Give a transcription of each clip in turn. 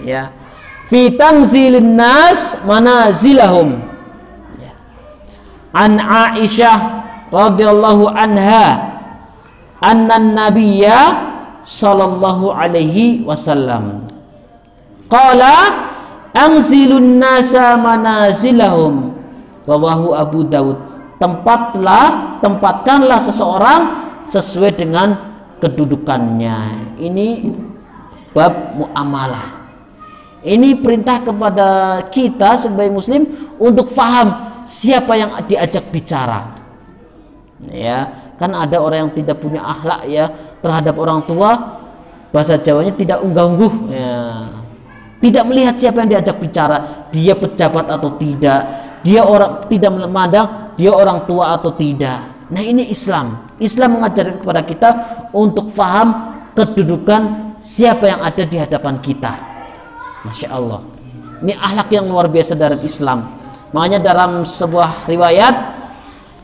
ya, fi tanzilin nas manazilahum. Ya. An Aisyah radhiyallahu anha anna nabiyya sallallahu alaihi wasallam qala anzilun nasa manazilahum, rawahu Abu Daud. Tempatkanlah seseorang sesuai dengan kedudukannya. Ini bab muamalah. Ini perintah kepada kita sebagai muslim untuk faham siapa yang diajak bicara. Ya, kan ada orang yang tidak punya akhlak ya terhadap orang tua, bahasa Jawanya tidak unggah-ungguh ya. Tidak melihat siapa yang diajak bicara, dia pejabat atau tidak, dia orang tidak memandang dia orang tua atau tidak. Nah, ini Islam. Islam mengajarkan kepada kita untuk faham kedudukan siapa yang ada di hadapan kita. Masya Allah. Ini akhlak yang luar biasa dalam Islam. Makanya dalam sebuah riwayat,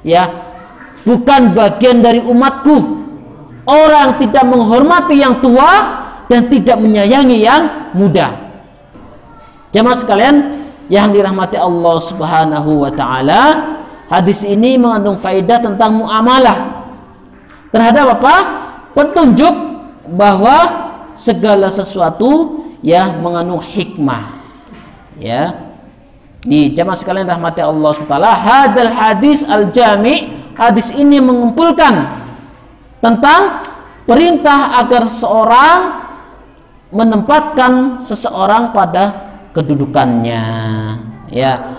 ya, bukan bagian dari umatku orang tidak menghormati yang tua dan tidak menyayangi yang muda. Jamaah sekalian yang dirahmati Allah Subhanahu wa taala, hadis ini mengandung faedah tentang muamalah. Terhadap apa? Petunjuk bahwa segala sesuatu ya mengandung hikmah. Ya. Di jamaah sekalian rahmati Allah Subhanahu wa taala, hadal hadis al-jami', hadis ini mengumpulkan tentang perintah agar seorang menempatkan seseorang pada kedudukannya, ya.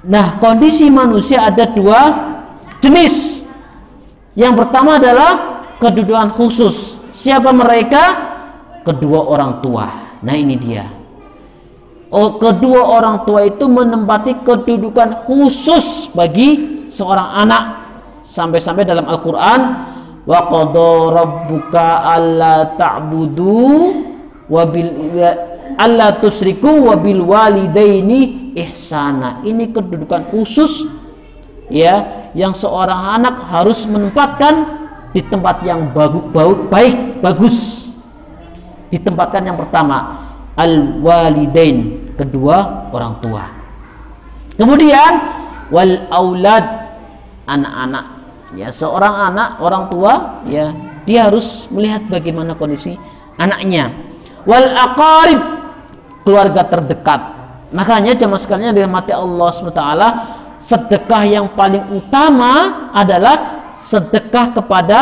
Nah, kondisi manusia ada dua jenis. Yang pertama adalah kedudukan khusus. Siapa mereka? Kedua orang tua. Nah, ini dia. Oh, kedua orang tua itu menempati kedudukan khusus bagi seorang anak. Sampai-sampai dalam Al-Quran, wa qada rabbuka alla ta'budu wa bil alla tusriku wa bil walidaini ihsana. Ini kedudukan khusus ya yang seorang anak harus menempatkan di tempat yang bagus. Ditempatkan yang pertama al walidain, kedua orang tua. Kemudian wal aulad, anak-anak. Ya, seorang anak, orang tua ya, dia harus melihat bagaimana kondisi anaknya. Wal aqarib, keluarga terdekat. Makanya jemaah sekalian dirahmati Allah SWT, sedekah yang paling utama adalah sedekah kepada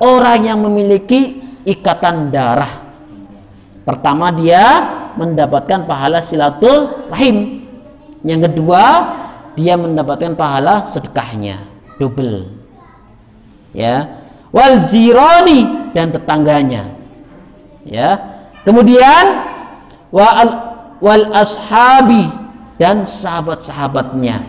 orang yang memiliki ikatan darah. Pertama, dia mendapatkan pahala silaturahim. Yang kedua, dia mendapatkan pahala sedekahnya double. Ya, wal jirani, dan tetangganya. Ya. Kemudian wal ashabi, dan sahabat-sahabatnya.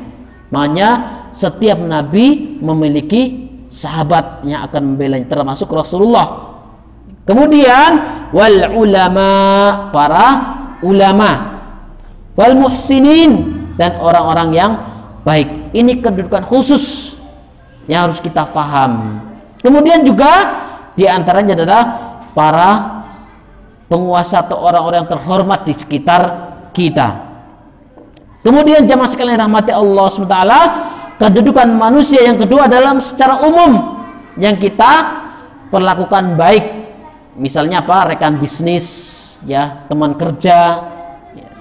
Makanya setiap nabi memiliki sahabat yang akan membelanya, termasuk Rasulullah. Kemudian wal ulama, para ulama. Wal muhsinin, dan orang-orang yang baik. Ini kedudukan khusus yang harus kita paham. Kemudian juga diantaranya adalah para penguasa atau orang-orang yang terhormat di sekitar kita. Kemudian jamaah sekalian rahmati Allah SWT, kedudukan manusia yang kedua dalam secara umum yang kita perlakukan baik. Misalnya apa? Rekan bisnis, ya, teman kerja,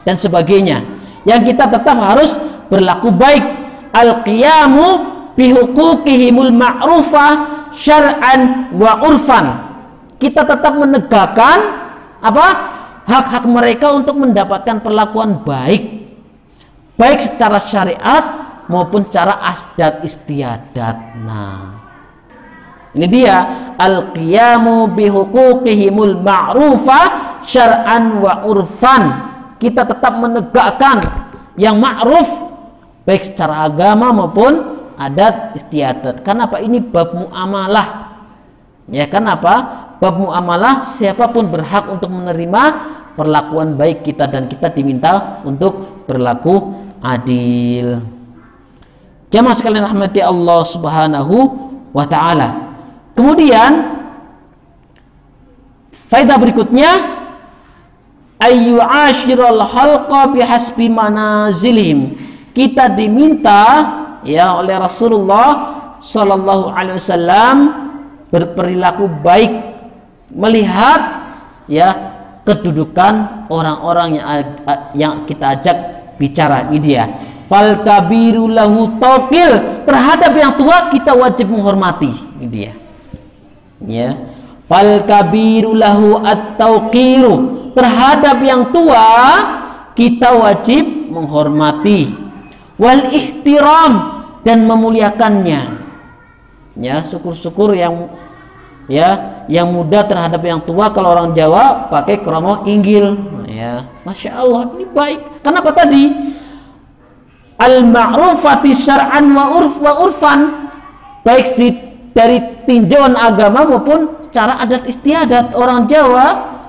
dan sebagainya. Yang kita tetap harus berlaku baik. Al-qiyamu bihuquqihimul ma'rufah syar'an wa urfan. Kita tetap menegakkan apa? Hak-hak mereka untuk mendapatkan perlakuan baik, baik secara syariat maupun secara adat istiadat. Nah, ini dia al-qiyamu bihuquqihimul ma'rufah syar'an wa urfan. Kita tetap menegakkan yang ma'ruf baik secara agama maupun adat istiadat. Kenapa? Ini bab muamalah. Ya, kenapa? Bab muamalah, siapapun berhak untuk menerima perlakuan baik kita, dan kita diminta untuk berlaku adil. Jamaah sekalian rahmati Allah Subhanahu wa taala. Kemudian faedah berikutnya, ayyu ashiral halqa bihasbi manazilihim. Kita diminta ya oleh Rasulullah sallallahu alaihi wasallam berperilaku baik, melihat ya kedudukan orang-orang yang kita ajak bicara. Ini dia, fal kabiru lahu tawqil, terhadap yang tua kita wajib menghormati. Ini dia ya, fal kabiru lahu at-tawqiru, terhadap yang tua kita wajib menghormati, wal ihtiram, dan memuliakannya. Ya, syukur-syukur yang muda terhadap yang tua. Kalau orang Jawa pakai kromo inggil ya, Masya Allah, ini baik. Kenapa tadi? Al-ma'rufati syar'an wa urfan, baik dari tinjauan agama maupun secara adat istiadat. Orang Jawa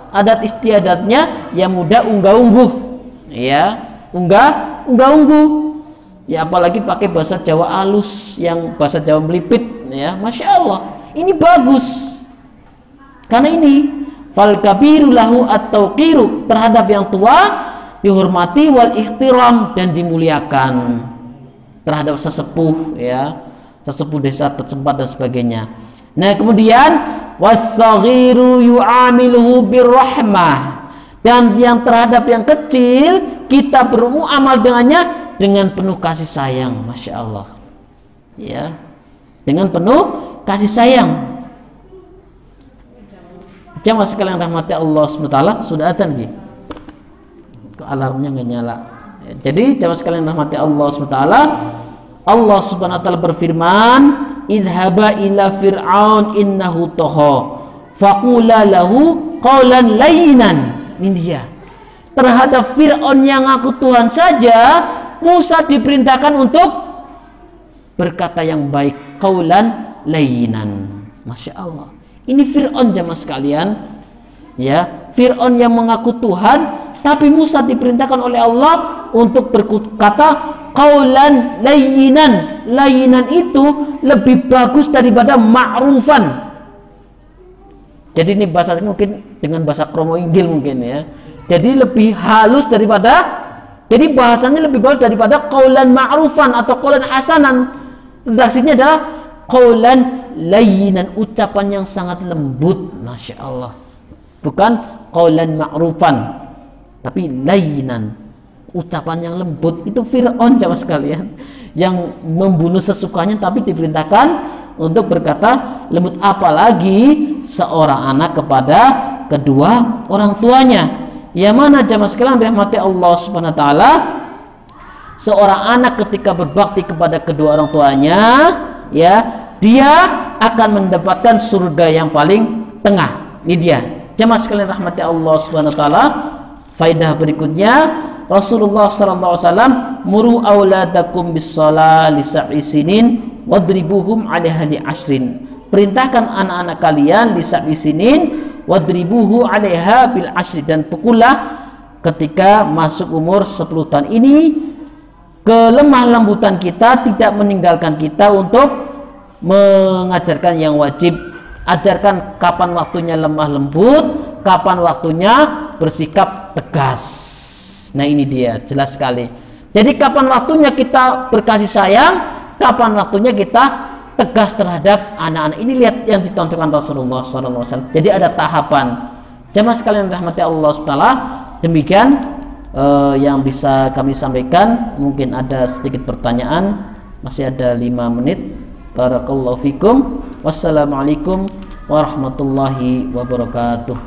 adat istiadatnya yang muda unggah-ungguh ya, unggah-ungguh ya, apalagi pakai bahasa Jawa halus, yang bahasa Jawa melipit ya, Masya Allah, ini bagus. Karena ini fal kabiru lahu at-tawqiru, terhadap yang tua dihormati, wal ihtiram, dan dimuliakan terhadap sesepuh ya, sesepuh desa tersempat dan sebagainya. Nah, kemudian was-saghiru yu'amiluhu birrahmah, dan yang terhadap yang kecil kita bermuamal dengannya dengan penuh kasih sayang. Masya Allah ya, dengan penuh kasih sayang. Jamaah sekalian rahmati Allah SWT, sudah adzan gitu, alarmnya nggak nyala. Jadi jamaah sekalian rahmati Allah SWT, Allah Subhanahu wa taala berfirman, idhaba ila fir'aun innahu tagha faqula lahu qawlan layyinan. Ini dia, terhadap Fir'aun yang ngaku Tuhan saja Musa diperintahkan untuk berkata yang baik, qawlan layyinan. Masya Allah, ini Fir'aun jamaah sekalian ya, Fir'aun yang mengaku Tuhan, tapi Musa diperintahkan oleh Allah untuk berkata qaulan layyinan. Layyinan itu lebih bagus daripada ma'rufan. Jadi ini bahasa mungkin dengan bahasa kromo inggil mungkin ya. Jadi lebih halus daripada, jadi bahasanya lebih bagus daripada qaulan ma'rufan atau qaulan hasanan. Redaksinya adalah qaulan layyinan, ucapan yang sangat lembut. Masya Allah, bukan qaulan ma'rufan tapi layyinan, ucapan yang lembut. Itu Fir'aun jamaah sekalian, yang membunuh sesukanya tapi diperintahkan untuk berkata lembut, apalagi seorang anak kepada kedua orang tuanya. Yang mana jamaah sekalian rahmati Allah Subhanahu wa taala, seorang anak ketika berbakti kepada kedua orang tuanya ya, dia akan mendapatkan surga yang paling tengah. Ini dia jamaah sekalian rahmati Allah Subhanahu wa taala. Faidah berikutnya, Rasulullah sallallahu alaihi wasallam, muru auladakum bis-shalah li sab'i sinin wadribuhum 'alaiha li 'ashrin. Perintahkan anak-anak kalian li sab'i sinin wadribuhu 'alaiha bil 'ashri, dan pukullah ketika masuk umur 10 tahun. Ini kelemah lembutan kita tidak meninggalkan kita untuk mengajarkan yang wajib. Ajarkan kapan waktunya lemah lembut, kapan waktunya bersikap tegas. Nah, ini dia, jelas sekali. Jadi kapan waktunya kita berkasih sayang, kapan waktunya kita tegas terhadap anak-anak. Ini lihat yang ditonjolkan Rasulullah SAW. Jadi ada tahapan. Jamaah sekalian rahmati Allah SWT, demikian yang bisa kami sampaikan. Mungkin ada sedikit pertanyaan, masih ada 5 menit. Barakallahu fikum. Wassalamualaikum warahmatullahi wabarakatuh.